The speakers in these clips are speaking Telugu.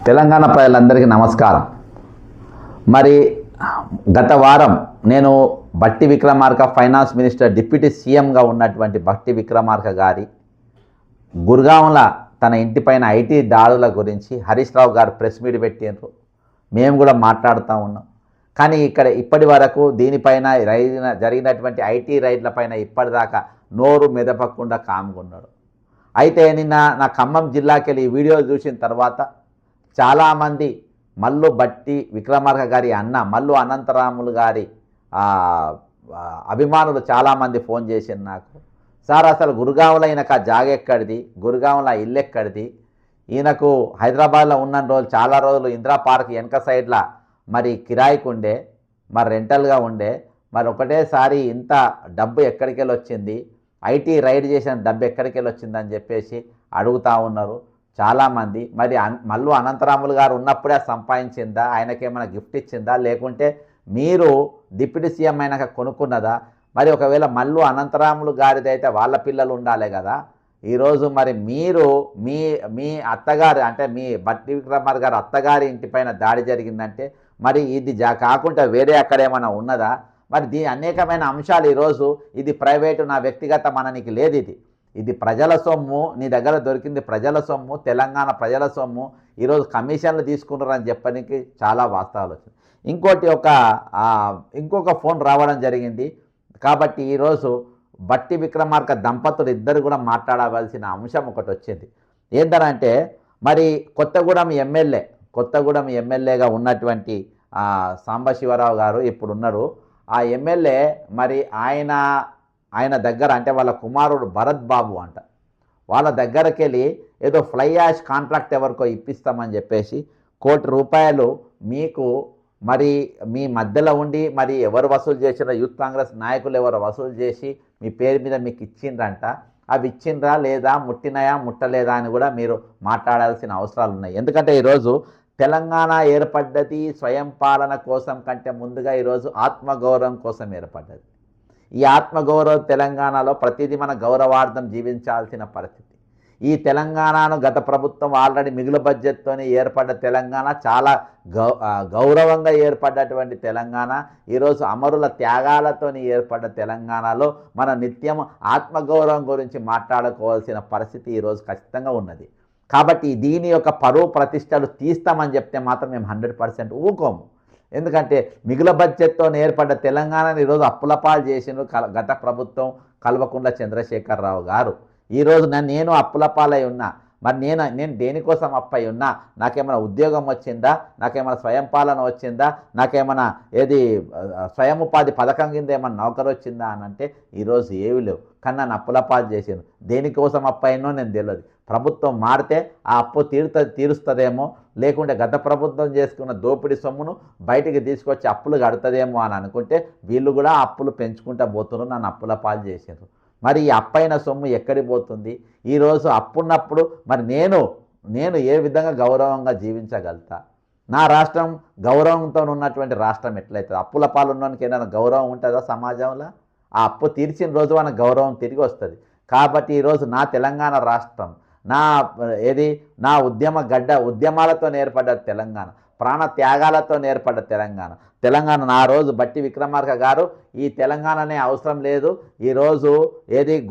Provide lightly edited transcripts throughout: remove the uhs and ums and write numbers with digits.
తెలంగాణ ప్రజలందరికీ నమస్కారం. మరి గత వారం నేను బట్టి విక్రమార్క ఫైనాన్స్ మినిస్టర్ డిప్యూటీ సీఎంగా ఉన్నటువంటి బట్టి విక్రమార్క గారి గుర్గాంల తన ఇంటిపైన ఐటీ దాడుల గురించి హరీష్ రావు గారు ప్రెస్ మీట్ పెట్టినారు. మేము కూడా మాట్లాడుతూ ఉన్నాం. కానీ ఇక్కడ ఇప్పటి వరకు దీనిపైన జరిగినటువంటి ఐటీ రైడ్లపైన ఇప్పటిదాకా నోరు మెదపకుండా కామ్గున్నాడు. అయితే నిన్న నా ఖమ్మం జిల్లాకి వెళ్ళి ఈ వీడియో చూసిన తర్వాత చాలామంది మల్లు బట్టి విక్రమార్క గారి అన్న మల్లు అనంతరాములు గారి అభిమానులు చాలామంది ఫోన్ చేసింది నాకు. సార్ అసలు గురుగాంలో ఈయనకు ఆ జాగ ఎక్కడిది, గురుగాంలో ఇల్లు ఎక్కడిది, ఈయనకు హైదరాబాద్లో ఉన్న రోజులు చాలా రోజులు ఇందిరా పార్క్ వెనక సైడ్లో మరి కిరాయికి ఉండే, మరి రెంటల్గా ఉండే, మరి ఒకటేసారి ఇంత డబ్బు ఎక్కడికి వెళ్ళి వచ్చింది, ఐటీ రైడ్ చేసిన డబ్బు ఎక్కడికి వెళ్ళి వచ్చిందని చెప్పేసి అడుగుతూ ఉన్నారు చాలామంది. మరి మల్లు అనంతరాములు గారు ఉన్నప్పుడే సంపాదించిందా, ఆయనకేమైనా గిఫ్ట్ ఇచ్చిందా, లేకుంటే మీరు డిప్యూటీ సీఎం అయినాక కొనుక్కున్నదా? మరి ఒకవేళ మల్లు అనంతరాములు గారిది అయితే వాళ్ళ పిల్లలు ఉండాలి కదా. ఈరోజు మరి మీరు మీ మీ అత్తగారు అంటే మీ బట్టి విక్రమార్క గారు అత్తగారి ఇంటిపైన దాడి జరిగిందంటే మరి ఇది కాకుండా వేరే అక్కడ ఏమైనా ఉన్నదా? మరి అనేకమైన అంశాలు ఈరోజు ఇది ప్రైవేటు, నా వ్యక్తిగత మననికి లేదు. ఇది ప్రజల సొమ్ము, నీ దగ్గర దొరికింది ప్రజల సొమ్ము, తెలంగాణ ప్రజల సొమ్ము. ఈరోజు కమిషన్లు తీసుకుంటారని చెప్పడానికి చాలా వాస్తవాలు వచ్చింది. ఇంకొక ఫోన్ రావడం జరిగింది. కాబట్టి ఈరోజు బట్టి విక్రమార్క దంపతులు ఇద్దరు కూడా మాట్లాడవలసిన అంశం ఒకటి వచ్చింది. ఏంటంటే మరి కొత్తగూడెం ఎమ్మెల్యేగా ఉన్నటువంటి సాంబశివరావు గారు ఇప్పుడు ఉన్నారు. ఆ ఎమ్మెల్యే మరి ఆయన దగ్గర అంటే వాళ్ళ కుమారుడు భరత్ బాబు అంట, వాళ్ళ దగ్గరికి వెళ్ళి ఏదో ఫ్లై యాష్ కాంట్రాక్ట్ ఎవరికో ఇప్పిస్తామని చెప్పేసి ₹1,00,00,000 మీకు మరి మీ మధ్యలో ఉండి మరి ఎవరు వసూలు చేసినా యూత్ కాంగ్రెస్ నాయకులు ఎవరు వసూలు చేసి మీ పేరు మీద మీకు ఇచ్చిండ్రంట. అవి ఇచ్చిండ్రా లేదా, ముట్టినయా ముట్టలేదా అని కూడా మీరు మాట్లాడాల్సిన అవసరాలు ఉన్నాయి. ఎందుకంటే ఈరోజు తెలంగాణ ఏర్పడ్డది స్వయం పాలన కోసం కంటే ముందుగా ఈరోజు ఆత్మగౌరవం కోసం ఏర్పడ్డది. ఈ ఆత్మగౌరవ తెలంగాణలో ప్రతిదీ మన గౌరవార్థం జీవించాల్సిన పరిస్థితి. ఈ తెలంగాణను గత ప్రభుత్వం ఆల్రెడీ మిగులు బడ్జెట్తో ఏర్పడ్డ తెలంగాణ, చాలా గౌరవంగా ఏర్పడ్డటువంటి తెలంగాణ. ఈరోజు అమరుల త్యాగాలతో ఏర్పడ్డ తెలంగాణలో మన నిత్యం ఆత్మగౌరవం గురించి మాట్లాడుకోవాల్సిన పరిస్థితి ఈరోజు ఖచ్చితంగా ఉన్నది. కాబట్టి దీని యొక్క పరువు ప్రతిష్టలు తీస్తామని చెప్తే మాత్రం మేము 100% ఊకోము. ఎందుకంటే మిగుల బడ్జెట్తో ఏర్పడ్డ తెలంగాణను ఈరోజు అప్పులపాలు చేసిన గత ప్రభుత్వం కల్వకుంట్ల చంద్రశేఖరరావు గారు. ఈరోజు నేను అప్పులపాలై ఉన్నా. మరి నేను దేనికోసం అప్పై ఉన్నా? నాకేమైనా ఉద్యోగం వచ్చిందా, నాకేమైనా స్వయం పాలన వచ్చిందా, నాకేమైనా స్వయం ఉపాధి పథకం కింద ఏమైనా నౌకరు వచ్చిందా అని అంటే ఈరోజు ఏవి లేవు. కానీ నన్ను అప్పులపాలు చేసాను. దేనికోసం అప్పైనో నేను తెలియదు. ప్రభుత్వం మారితే ఆ అప్పు తీరుస్తుందేమో, లేకుంటే గత ప్రభుత్వం చేసుకున్న దోపిడీ సొమ్మును బయటికి తీసుకొచ్చి అప్పులు కడుతుందేమో అని అనుకుంటే వీళ్ళు కూడా అప్పులు పెంచుకుంటూ పోతున్నారు, నన్ను అప్పులపాలు చేసారు. మరి ఈ అప్పైన సొమ్ము ఎక్కడికి పోతుంది? ఈరోజు అప్పున్నప్పుడు మరి నేను ఏ విధంగా గౌరవంగా జీవించగలుగుతా? నా రాష్ట్రం గౌరవంతో ఉన్నటువంటి రాష్ట్రం ఎట్లయితుంది? అప్పుల పాలున్నోనికి ఏదైనా గౌరవం ఉంటుందా సమాజంలో? ఆ అప్పు తీర్చిన రోజు మన గౌరవం తిరిగి వస్తుంది. కాబట్టి ఈరోజు నా తెలంగాణ రాష్ట్రం, నా ఉద్యమాలతో ఏర్పడ్డ తెలంగాణ, ప్రాణ త్యాగాలతో ఏర్పడ్డ తెలంగాణ నా రోజు బట్టి విక్రమార్క గారు ఈ తెలంగాణనే అవసరం లేదు, ఈరోజు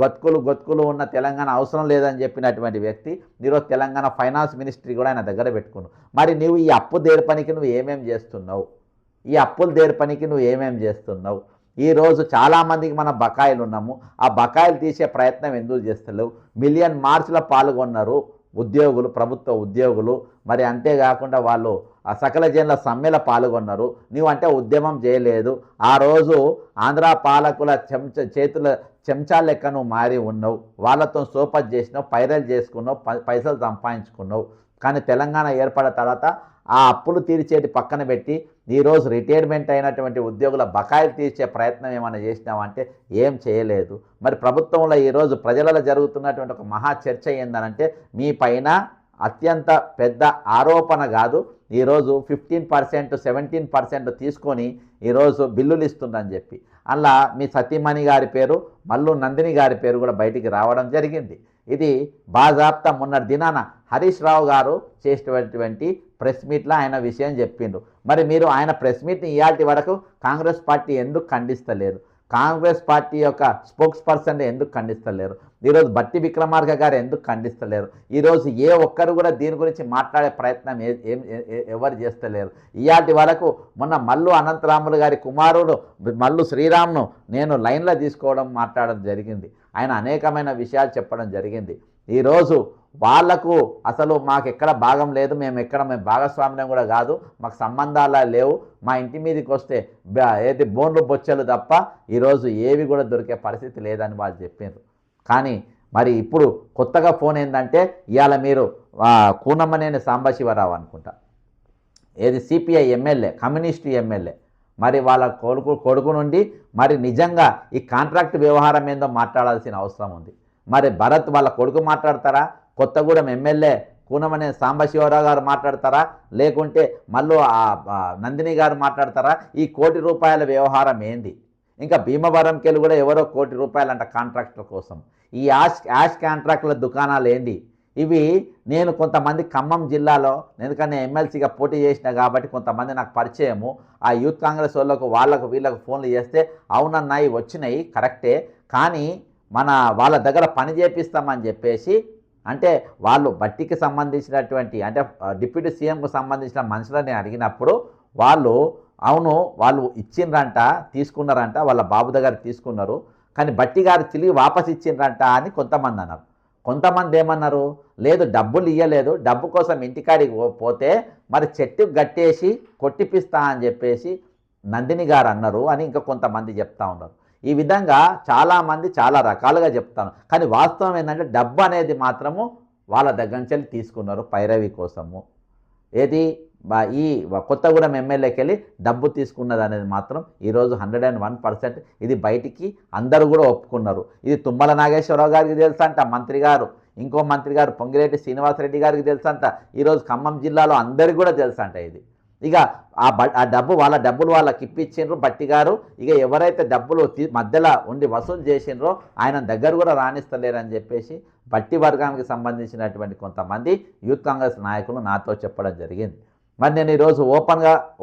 గొత్కులు ఉన్న తెలంగాణ అవసరం లేదని చెప్పినటువంటి వ్యక్తి ఈరోజు తెలంగాణ ఫైనాన్స్ మినిస్ట్రీ కూడా ఆయన దగ్గర పెట్టుకున్నావు. మరి నువ్వు ఈ అప్పు దేర్పనికి నువ్వు ఏమేం చేస్తున్నావు? ఈ అప్పులు దేర్పనికి నువ్వు ఏమేం చేస్తున్నావు? ఈరోజు చాలామందికి మన బకాయిలు ఉన్నాము, ఆ బకాయిలు తీసే ప్రయత్నం ఎందుకు చేస్తలేవు? మిలియన్ మార్చ్లో పాల్గొన్నారు ఉద్యోగులు, ప్రభుత్వ ఉద్యోగులు. మరి అంతేకాకుండా వాళ్ళు ఆ సకల జనుల సమ్మెలో పాల్గొన్నారు. నువ్వంటే ఉద్యమం చేయలేదు. ఆ రోజు ఆంధ్ర పాలకుల చెంచా లెక్క నువ్వు మారి ఉన్నావు. వాళ్ళతో సోపత్ చేసినావు, పైరల్ చేసుకున్నావు, పైసలు సంపాదించుకున్నావు. కానీ తెలంగాణ ఏర్పడిన తర్వాత ఆ అప్పులు తీర్చేది పక్కన పెట్టి ఈరోజు రిటైర్మెంట్ అయినటువంటి ఉద్యోగుల బకాయిలు తీర్చే ప్రయత్నం ఏమైనా చేసినావంటే ఏం చేయలేదు. మరి ప్రభుత్వంలో ఈరోజు ప్రజలలో జరుగుతున్నటువంటి ఒక మహా చర్చ ఏందనంటే మీ పైన అత్యంత పెద్ద ఆరోపణ కాదు, ఈరోజు 15%, 17% తీసుకొని ఈరోజు బిల్లులు ఇస్తుందని చెప్పి అలా మీ సతీమణి గారి పేరు మల్లు నందిని గారి పేరు కూడా బయటికి రావడం జరిగింది. ఇది బాజాప్తా మొన్నటి దినాన హరీష్ రావు గారు చేసేటటువంటి ప్రెస్ మీట్లో ఆయన విషయం చెప్పిండు. మరి మీరు ఆయన ప్రెస్ మీట్ని ఇయాల్టి వరకు కాంగ్రెస్ పార్టీ ఎందుకు ఖండిస్తలేరు? కాంగ్రెస్ పార్టీ యొక్క స్పోక్స్ పర్సన్ ఎందుకు ఖండిస్తలేరు? ఈరోజు బట్టి విక్రమార్క గారు ఎందుకు ఖండిస్తలేరు? ఈరోజు ఏ ఒక్కరు కూడా దీని గురించి మాట్లాడే ప్రయత్నం ఎవరు చేస్తలేరు. ఇయాటి వరకు మొన్న మల్లు అనంతరాములు గారి కుమారుడు మల్లు శ్రీరామ్ను నేను లైన్లో తీసుకోవడం మాట్లాడడం జరిగింది. ఆయన అనేకమైన విషయాలు చెప్పడం జరిగింది. ఈరోజు వాళ్లకు అసలు మాకెక్కడ భాగం లేదు, మేము భాగస్వామ్యం కూడా కాదు, మాకు సంబంధాలు లేవు, మా ఇంటి మీదకి వస్తే ఏది బోన్లు బొచ్చలు తప్ప ఈరోజు ఏవి కూడా దొరికే పరిస్థితి లేదని వాళ్ళు చెప్పారు. కానీ మరి ఇప్పుడు కొత్తగా ఫోన్ ఏంటంటే ఇవాళ మీరు కూనమ్మనేని సాంబశివరావు అనుకుంటా, ఏది సిపిఐ ఎమ్మెల్యే, కమ్యూనిస్టు ఎమ్మెల్యే, మరి వాళ్ళ కొడుకు నుండి మరి నిజంగా ఈ కాంట్రాక్ట్ వ్యవహారం ఏందో మాట్లాడాల్సిన అవసరం ఉంది. మరి భరత్ వాళ్ళ కొడుకు మాట్లాడతారా? కొత్తగూడెం ఎమ్మెల్యే కూనమనేని సాంబశివరావు గారు మాట్లాడతారా? లేకుంటే మళ్ళీ నందిని గారు మాట్లాడతారా? ఈ ₹1,00,00,000 వ్యవహారం ఏంది? ఇంకా భీమవరంకెళ్ళి కూడా ఎవరో ₹1,00,00,000 అంట కాంట్రాక్టుల కోసం. ఈ యాష్ కాంట్రాక్టుల దుకాణాలు ఏంది? ఇవి నేను కొంతమంది ఖమ్మం జిల్లాలో, ఎందుకంటే ఎమ్మెల్సీగా పోటీ చేసిన కాబట్టి కొంతమంది నాకు పరిచయము, ఆ యూత్ కాంగ్రెస్ వాళ్ళకు వీళ్ళకు ఫోన్లు చేస్తే అవునన్నా ఇవి వచ్చినాయి కరెక్టే, కానీ వాళ్ళ దగ్గర పని చేపిస్తామని చెప్పేసి, అంటే వాళ్ళు బట్టికి సంబంధించినటువంటి అంటే డిప్యూటీ సీఎంకు సంబంధించిన మనుషులని అడిగినప్పుడు వాళ్ళు అవును వాళ్ళు ఇచ్చిండ్రంట, తీసుకున్నారంట, వాళ్ళ బాబు దగ్గర తీసుకున్నారు, కానీ బట్టి గారు తిరిగి వాపస్ ఇచ్చిండ్రంట అని కొంతమంది అన్నారు. కొంతమంది ఏమన్నారు, లేదు డబ్బులు ఇవ్వలేదు, డబ్బు కోసం ఇంటికాడికి పోతే మరి చెట్టు గట్టేసి కొట్టిపిస్తా అని చెప్పేసి నందిని గారు అన్నారు అని ఇంకా కొంతమంది చెప్తా ఉన్నారు. ఈ విధంగా చాలామంది చాలా రకాలుగా చెప్తాను, కానీ వాస్తవం ఏంటంటే డబ్బు అనేది మాత్రము వాళ్ళ దగ్గర నుంచి తీసుకున్నారు పైరవి కోసము. ఏది ఈ కొత్తగూడెం ఎమ్మెల్యేకి వెళ్ళి డబ్బు తీసుకున్నది అనేది మాత్రం ఈరోజు 101% ఇది బయటికి అందరూ కూడా ఒప్పుకున్నారు. ఇది తుమ్మల నాగేశ్వరరావు గారికి తెలుసంట మంత్రి గారు, ఇంకో మంత్రి గారు పొంగిరెడ్డి శ్రీనివాసరెడ్డి గారికి తెలుసంట, ఈరోజు ఖమ్మం జిల్లాలో అందరికీ కూడా తెలుసంట. ఇది ఇక ఆ డబ్బు వాళ్ళకి ఇప్పించిండ్రు బట్టి గారు. ఇక ఎవరైతే డబ్బులు మధ్యలో ఉండి వసూలు చేసిండ్రో ఆయన దగ్గర కూడా రాణిస్తలేరని చెప్పేసి బట్టి వర్గానికి సంబంధించినటువంటి కొంతమంది యూత్ కాంగ్రెస్ నాయకులు నాతో చెప్పడం జరిగింది. మరి నేను ఈరోజు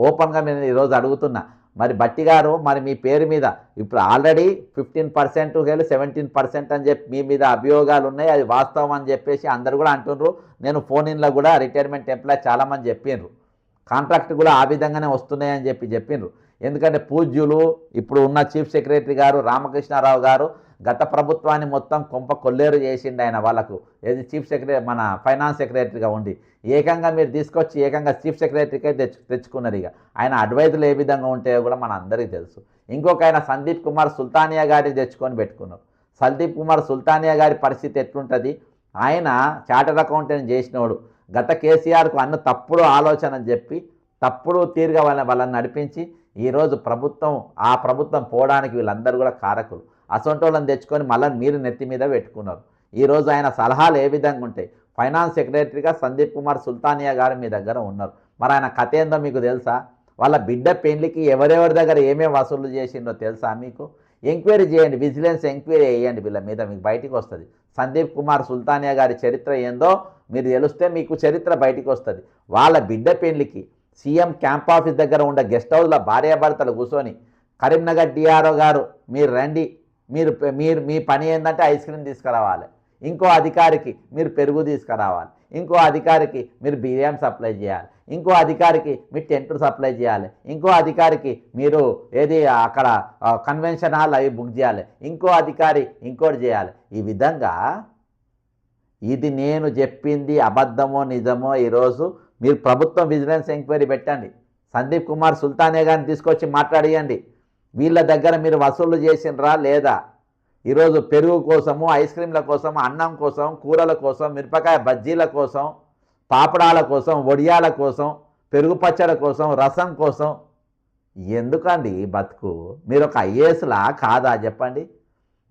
ఓపెన్గా నేను ఈరోజు అడుగుతున్నా, మరి బట్టి గారు మరి మీ పేరు మీద ఇప్పుడు ఆల్రెడీ 15% వెళ్ళి 17% అని చెప్పి మీ మీద అభియోగాలు ఉన్నాయి, అది వాస్తవం అని చెప్పేసి అందరు కూడా అంటున్నారు. నేను ఫోన్ ఇన్లో కూడా రిటైర్మెంట్ ఎంప్లాయ్ చాలామంది చెప్పిండ్రు, కాంట్రాక్ట్ కూడా ఆ విధంగానే వస్తున్నాయని చెప్పిండ్రు. ఎందుకంటే పూజ్యులు ఇప్పుడు ఉన్న చీఫ్ సెక్రటరీ గారు రామకృష్ణారావు గారు గత ప్రభుత్వాన్ని మొత్తం కొంప కొల్లేరు చేసిండు ఆయన వాళ్ళకు, ఏది చీఫ్ సెక్రటరీ మన ఫైనాన్స్ సెక్రటరీగా ఉండి ఏకంగా మీరు తీసుకొచ్చి ఏకంగా చీఫ్ సెక్రటరీకే తెచ్చుకున్నారు. ఇక ఆయన అడ్వైజులు ఏ విధంగా ఉంటాయో కూడా మన అందరికీ తెలుసు. ఇంకొక ఆయన సందీప్ కుమార్ సుల్తానియా గారిని తెచ్చుకొని పెట్టుకున్నారు. సందీప్ కుమార్ సుల్తానియా గారి పరిస్థితి ఎట్లుంటుంది? ఆయన చార్టర్డ్ అకౌంటెంట్ చేసినోడు, గత కేసీఆర్కు అన్న తప్పుడు ఆలోచన అని చెప్పి తప్పుడు తీరుగా వాళ్ళని నడిపించి ఈరోజు ఆ ప్రభుత్వం పోవడానికి వీళ్ళందరూ కూడా కారకులు. అసొంటోళ్ళని తెచ్చుకొని మళ్ళీ మీరు నెత్తి మీద పెట్టుకున్నారు. ఈరోజు ఆయన సలహాలు ఏ విధంగా ఉంటాయి? ఫైనాన్స్ సెక్రటరీగా సందీప్ కుమార్ సుల్తానియా గారు మీ దగ్గర ఉన్నారు. మరి ఆయన కథ ఏందో మీకు తెలుసా? వాళ్ళ బిడ్డ పెళ్లికి ఎవరెవరి దగ్గర ఏమేమి వసూలు చేసిందో తెలుసా మీకు? ఎంక్వైరీ చేయండి, విజిలెన్స్ ఎంక్వైరీ చేయండి వీళ్ళ మీద, మీకు బయటికి వస్తుంది. సందీప్ కుమార్ సుల్తానియా గారి చరిత్ర ఏందో మీరు తెలిస్తే మీకు చరిత్ర బయటికి వస్తుంది. వాళ్ళ బిడ్డ పెళ్లికి సీఎం క్యాంప్ ఆఫీస్ దగ్గర ఉండే గెస్ట్ హౌస్లో భార్యాభర్తలు కూర్చొని కరీంనగర్ డిఆర్ఓ గారు మీరు రండి, మీ పని ఏంటంటే ఐస్ క్రీమ్ తీసుకురావాలి, ఇంకో అధికారికి మీరు పెరుగు తీసుకురావాలి, ఇంకో అధికారికి మీరు బిర్యానీ సప్లై చేయాలి, ఇంకో అధికారికి మీరు టెంట్లు సప్లై చేయాలి, ఇంకో అధికారికి మీరు ఏది అక్కడ కన్వెన్షన్ హాల్ అవి బుక్ చేయాలి, ఇంకో అధికారి ఇంకోటి చేయాలి. ఈ విధంగా ఇది నేను చెప్పింది అబద్ధమో నిజమో ఈరోజు మీరు ప్రభుత్వం విజిలెన్స్ ఎంక్వైరీ పెట్టండి, సందీప్ కుమార్ సుల్తానియా గారిని తీసుకొచ్చి మాట్లాడియండి. వీళ్ళ దగ్గర మీరు వసూలు చేసినరా లేదా? ఈరోజు పెరుగు కోసము, ఐస్ క్రీమ్ల కోసం, అన్నం కోసం, కూరల కోసం, మిరపకాయ బజ్జీల కోసం, పాపడాల కోసం, వడియాల కోసం, పెరుగు పచ్చడి కోసం, రసం కోసం ఎందుకండి బతుకు? మీరు ఒక ఐఏఎస్లా కాదా చెప్పండి?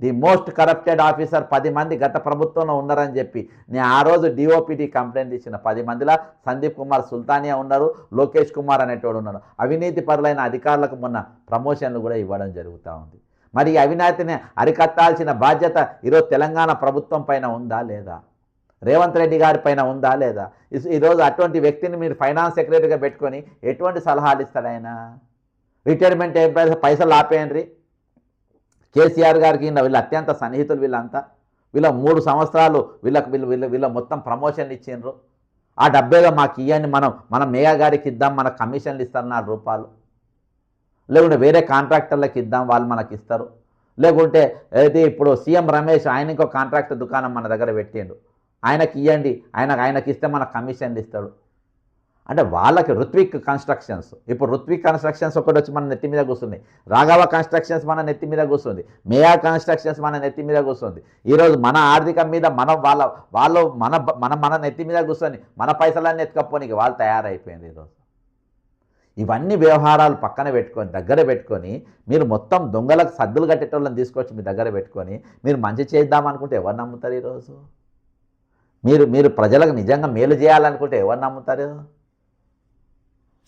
ది మోస్ట్ కరప్టెడ్ ఆఫీసర్ 10 మంది గత ప్రభుత్వంలో ఉన్నారని చెప్పి నేను ఆ రోజు డిఓపిటి కంప్లైంట్ ఇచ్చిన. 10 మందిలో సందీప్ కుమార్ సుల్తానియా ఉన్నారు, లోకేష్ కుమార్ అనేటోడు ఉన్నాడు. అవినీతి పరులైన అధికారులకు మొన్న ప్రమోషన్లు కూడా ఇవ్వడం జరుగుతూ ఉంది. మరి ఈ అవినీతిని అరికట్టాల్సిన బాధ్యత ఈరోజు తెలంగాణ ప్రభుత్వం పైన ఉందా లేదా, రేవంత్ రెడ్డి గారి పైన ఉందా లేదా? ఈరోజు అటువంటి వ్యక్తిని మీరు ఫైనాన్స్ సెక్రటరీగా పెట్టుకొని ఎటువంటి సలహాలు ఇస్తాడు ఆయన? రిటైర్మెంట్ ఎంప్లాయీస్ పైసలు ఆపేయండి. కేసీఆర్ గారికి వీళ్ళు అత్యంత సన్నిహితులు, వీళ్ళంతా వీళ్ళ 3 సంవత్సరాలు వీళ్ళ మొత్తం ప్రమోషన్లు ఇచ్చిండ్రు. ఆ డబ్బేగా మాకు ఇవ్వండి, మనం మేయా గారికి ఇద్దాం, మనకు కమిషన్లు ఇస్తారు 4 రూపాయలు, లేకుంటే వేరే కాంట్రాక్టర్లకు ఇద్దాం, వాళ్ళు మనకి ఇస్తారు. లేకుంటే అయితే ఇప్పుడు సీఎం రమేష్ ఆయన ఇంకో కాంట్రాక్ట్ దుకాణం మన దగ్గర పెట్టిండు, ఆయనకి ఇవ్వండి, ఆయనకి ఇస్తే మనకు కమిషన్లు ఇస్తాడు. అంటే వాళ్ళకి రుత్విక్ కన్స్ట్రక్షన్స్, ఇప్పుడు రుత్విక్ కన్స్ట్రక్షన్స్ ఒకటి వచ్చి మన నెత్తి మీద కూర్చుంది, రాఘవ కన్స్ట్రక్షన్స్ మన నెత్తి మీద కూర్చుంది, మేయా కన్స్ట్రక్షన్స్ మన నెత్తి మీద కూర్చుంది. ఈరోజు మన ఆర్థికం మీద వాళ్ళు మన నెత్తి మీద కూర్చొని మన పైసలన్నీ ఎత్తుకపోనికి వాళ్ళు తయారైపోయింది. ఈరోజు ఇవన్నీ వ్యవహారాలు పక్కన పెట్టుకొని దగ్గర పెట్టుకొని మీరు మొత్తం దొంగలకు సద్దులు కట్టేటోళ్ళని తీసుకొచ్చి మీ దగ్గర పెట్టుకొని మీరు మంచి చేద్దామనుకుంటే ఎవరు నమ్ముతారు? ఈరోజు మీరు ప్రజలకు నిజంగా మేలు చేయాలనుకుంటే ఎవరు నమ్ముతారు?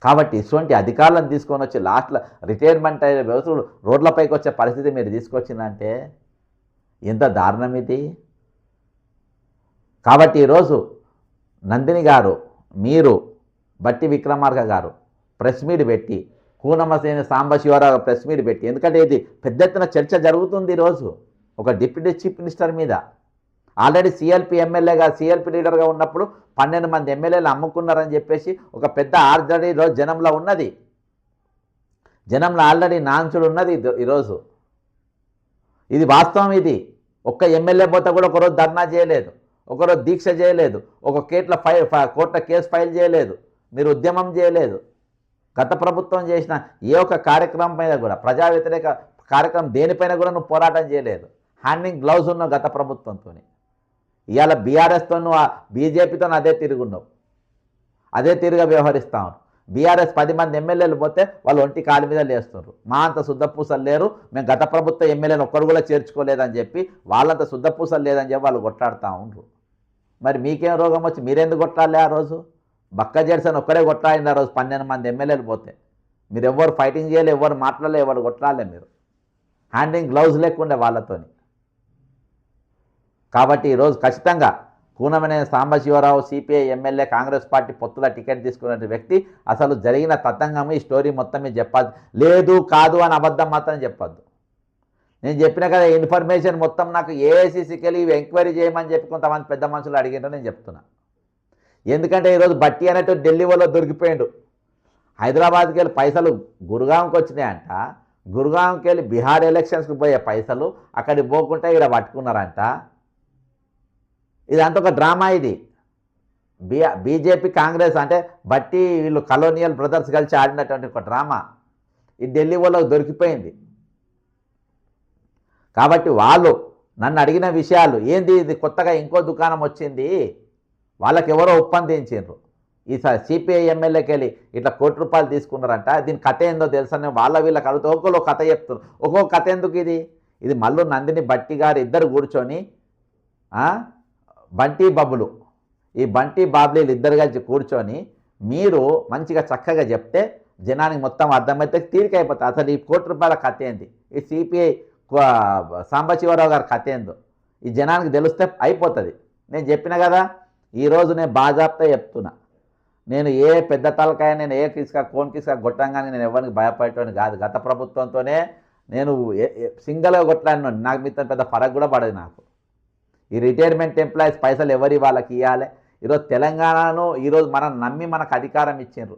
కాబట్టి ఇటువంటి అధికారులను తీసుకొని వచ్చి లాస్ట్లో రిటైర్మెంట్ అయ్యే వ్యవస్థలు రోడ్లపైకి వచ్చే పరిస్థితి మీరు తీసుకొచ్చిందంటే ఎంత దారుణం ఇది. కాబట్టి ఈరోజు నందిని గారు, మీరు బట్టి విక్రమార్క గారు ప్రెస్ మీట్ పెట్టి, కూనమసేని సాంబశివరావు ప్రెస్ మీట్ పెట్టి, ఎందుకంటే ఇది పెద్ద ఎత్తున చర్చ జరుగుతుంది ఈరోజు ఒక డిప్యూటీ చీఫ్ మినిస్టర్ మీద. ఆల్రెడీ సిఎల్పి ఎమ్మెల్యేగా సిఎల్పి లీడర్గా ఉన్నప్పుడు 12 మంది ఎమ్మెల్యేలు అమ్ముకున్నారని చెప్పేసి ఒక పెద్ద ఆర్డరీలో జనంలో ఉన్నది, జనంలో ఆల్రెడీ నాంచుడు ఉన్నది ఈరోజు. ఇది వాస్తవం. ఇది ఒక్క ఎమ్మెల్యే పోతే కూడా ఒకరోజు ధర్నా చేయలేదు, ఒకరోజు దీక్ష చేయలేదు, ఒక కోర్టుల కేసు ఫైల్ చేయలేదు, మీరు ఉద్యమం చేయలేదు. గత ప్రభుత్వం చేసిన ఏ ఒక్క కార్యక్రమం పైన కూడా, ప్రజా వ్యతిరేక కార్యక్రమం దేనిపైన కూడా నువ్వు పోరాటం చేయలేదు. హ్యాండింగ్ గ్లౌజ్ ఉన్నావు గత ప్రభుత్వంతో. ఇవాళ బీఆర్ఎస్తో నువ్వు బీజేపీతో అదే తిరుగున్నావు, అదే తిరుగా వ్యవహరిస్తావు. బీఆర్ఎస్ 10 మంది ఎమ్మెల్యేలు పోతే వాళ్ళు ఒంటి కాలు మీద లేస్తున్నారు. మా అంత శుద్ధపూసలు లేరు, మేము గత ప్రభుత్వ ఎమ్మెల్యేలు ఒక్కరు కూడా చేర్చుకోలేదని చెప్పి వాళ్ళంత శుద్ధపూసలు లేదని చెప్పి వాళ్ళు కొట్లాడుతూ ఉండరు. మరి మీకేం రోగం వచ్చి మీరెందుకు కొట్లాడలే? ఆ రోజు బక్క జెడ్సన్ ఒక్కడే కొట్లాడింది. ఆ రోజు 12 మంది ఎమ్మెల్యేలు పోతే మీరు ఎవరు ఫైటింగ్ చేయలే, ఎవరు మాట్లాడలే, ఎవరు కొట్లాడలే. మీరు హ్యాండింగ్ గ్లౌజ్ లేకుండే వాళ్ళతోని. కాబట్టి ఈరోజు ఖచ్చితంగా Kunamneni Sambasivarao CPI MLA Congress party పొత్తుల టికెట్ తీసుకున్న వ్యక్తి అసలు జరిగిన తతంగం ఈ స్టోరీ మొత్తం మీద చెప్పద్దు, లేదు కాదు అని అబద్ధం మాత్రం చెప్పద్దు. నేను చెప్పిన కదా ఇన్ఫర్మేషన్ మొత్తం నాకు ఏఐసీసీకి వెళ్ళి ఎంక్వైరీ చేయమని చెప్పి కొంతమంది పెద్ద మనుషులు అడిగారో నేను చెప్తున్నా. ఎందుకంటే ఈరోజు బట్టి అనేట్టు ఢిల్లీ వాళ్ళు దొరికిపోయాడు. హైదరాబాద్కి వెళ్ళి పైసలు గురుగాంకి వచ్చినాయంట, గురుగాంకి వెళ్ళి బీహార్ ఎలక్షన్స్కి పోయే పైసలు అక్కడికి పోకుంటే ఇక్కడ పట్టుకున్నారంట. ఇదంతా ఒక డ్రామా. ఇది బీజేపీ కాంగ్రెస్ అంటే బట్టి వీళ్ళు కలోనియల్ బ్రదర్స్ కలిసి ఆడినటువంటి ఒక డ్రామా ఈ ఢిల్లీ వాళ్ళకు దొరికిపోయింది. కాబట్టి వాళ్ళు నన్ను అడిగిన విషయాలు ఏంది, ఇది కొత్తగా ఇంకో దుకాణం వచ్చింది, వాళ్ళకి ఎవరో ఒప్పందించారు, ఈసారి సిపిఐ ఎమ్మెల్యేకి వెళ్ళి ఇట్లా ₹1,00,00,000 తీసుకున్నారంట, దీని కథ ఏందో తెలుసని వీళ్ళకి అడుగుతూ ఒక్కొక్క కథ చెప్తారు. ఒక్కొక్క కథ ఎందుకు? ఇది మల్లు నందిని బట్టి గారు ఇద్దరు కూర్చొని బంటి బాబులు, ఈ బంటి బాబులు ఇద్దరు కలిసి కూర్చొని మీరు మంచిగా చక్కగా చెప్తే జనానికి మొత్తం అర్థమైతే తీరికైపోతుంది. అసలు ఈ ₹1,00,00,000 కథ ఏంది, ఈ సిపిఐ సాంబశివరావు గారి కథ ఏందో ఈ జనానికి తెలిస్తే అయిపోతుంది. నేను చెప్పిన కదా, ఈరోజు నేను బాజాప్తా చెప్తున్నా. నేను ఏ పెద్ద తలకాయ, నేను ఏ కోన్ కిసుక కొట్టంగానే నేను ఎవరికి భయపడేటోని కాదు. గత ప్రభుత్వంతోనే నేను సింగల్గా కొట్లాడినాను, నాకు మీతో పెద్ద ఫరక్ కూడా పడదు నాకు. ఈ రిటైర్మెంట్ ఎంప్లాయీస్ పైసలు ఎవరి వాళ్ళకి ఇవ్వాలి. ఈరోజు తెలంగాణను ఈరోజు మనం నమ్మి మనకు అధికారం ఇచ్చిండ్రు,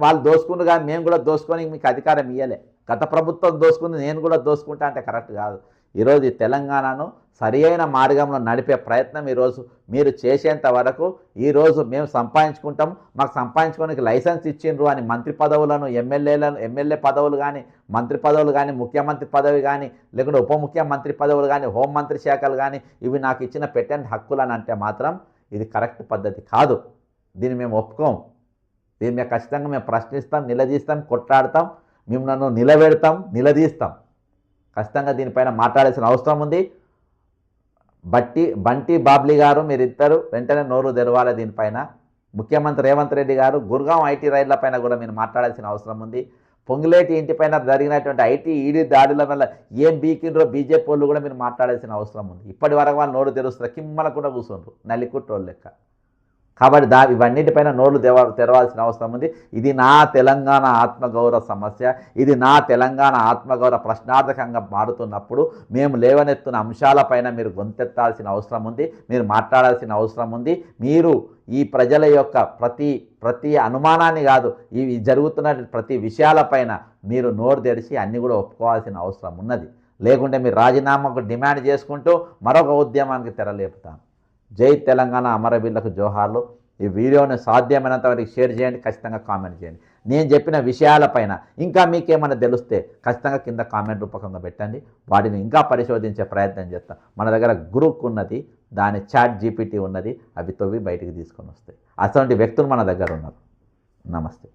వాళ్ళు దోసుకుంటు కానీ మేము కూడా దోసుకొని మీకు అధికారం ఇవ్వలే. గత ప్రభుత్వం దోసుకుంది, నేను కూడా దోసుకుంటా అంటే కరెక్ట్ కాదు. ఈరోజు ఈ తెలంగాణను సరి అయిన మార్గంలో నడిపే ప్రయత్నం ఈరోజు మీరు చేసేంత వరకు ఈరోజు మేము సంపాదించుకుంటాం, మాకు సంపాదించుకోవడానికి లైసెన్స్ ఇచ్చిండ్రు అని మంత్రి పదవులను ఎమ్మెల్యే పదవులు కానీ, మంత్రి పదవులు కానీ, ముఖ్యమంత్రి పదవి కానీ, లేకుంటే ఉప ముఖ్యమంత్రి పదవులు కానీ, హోంమంత్రి శాఖలు కానీ, ఇవి నాకు ఇచ్చిన పెట్టండి హక్కులు అని అంటే మాత్రం ఇది కరెక్ట్ పద్ధతి కాదు. దీన్ని మేము ఒప్పుకోం. దీన్ని మేము ఖచ్చితంగా మేము ప్రశ్నిస్తాం, నిలదీస్తాం, కొట్లాడతాం, మేము నన్ను నిలబెడతాం, నిలదీస్తాం. ఖచ్చితంగా దీనిపైన మాట్లాడాల్సిన అవసరం ఉంది. బంటి బాబ్లీ గారు మీరిద్దరు వెంటనే నోరు తెరవాలి దీనిపైన. ముఖ్యమంత్రి రేవంత్ రెడ్డి గారు గుర్గాం ఐటీ రైళ్లపైన కూడా మీరు మాట్లాడాల్సిన అవసరం ఉంది. పొంగులేటి ఇంటిపైన జరిగినటువంటి ఈడీ దాడుల వల్ల ఏం బీకిండ్రో బీజేపీ వాళ్ళు కూడా మీరు మాట్లాడాల్సిన అవసరం ఉంది. ఇప్పటి వరకు వాళ్ళు నోరు తెరుస్తారు, కిమ్మల కూడా కూర్చుండ్రు నల్లికుట్టోళ్ళు లెక్క. కాబట్టి ఇవన్నిటిపైన నోరు తెరవాల్సిన అవసరం ఉంది. ఇది నా తెలంగాణ ఆత్మగౌరవ సమస్య, ఇది నా తెలంగాణ ఆత్మగౌరవ ప్రశ్నార్థకంగా మారుతున్నప్పుడు మేము లేవనెత్తున్న అంశాలపైన మీరు గొంతెత్తాల్సిన అవసరం ఉంది, మీరు మాట్లాడాల్సిన అవసరం ఉంది. మీరు ఈ ప్రజల యొక్క ప్రతి అనుమానాన్ని కాదు, ఇవి జరుగుతున్న ప్రతి విషయాలపైన మీరు నోరు తెరిచి అన్నీ కూడా ఒప్పుకోవాల్సిన అవసరం ఉన్నది. లేకుంటే మీరు రాజీనామాకు డిమాండ్ చేసుకుంటూ మరొక ఉద్యమానికి తెరలేపుతాను. జై తెలంగాణ, అమరవీరులకు జోహార్లు. ఈ వీడియోని సాధ్యమైనంత వరకు షేర్ చేయండి, ఖచ్చితంగా కామెంట్ చేయండి. నేను చెప్పిన విషయాలపైన ఇంకా మీకేమైనా తెలిస్తే ఖచ్చితంగా కింద కామెంట్ రూపకంగా పెట్టండి, వాటిని ఇంకా పరిశోధించే ప్రయత్నం చేస్తాం. మన దగ్గర గ్రూప్ ఉన్నది, దాని చాట్ జీపీటీ ఉన్నది, అవి తవ్వి బయటికి తీసుకొని వస్తాయి. అటువంటి వ్యక్తులు మన దగ్గర ఉన్నారు. నమస్తే.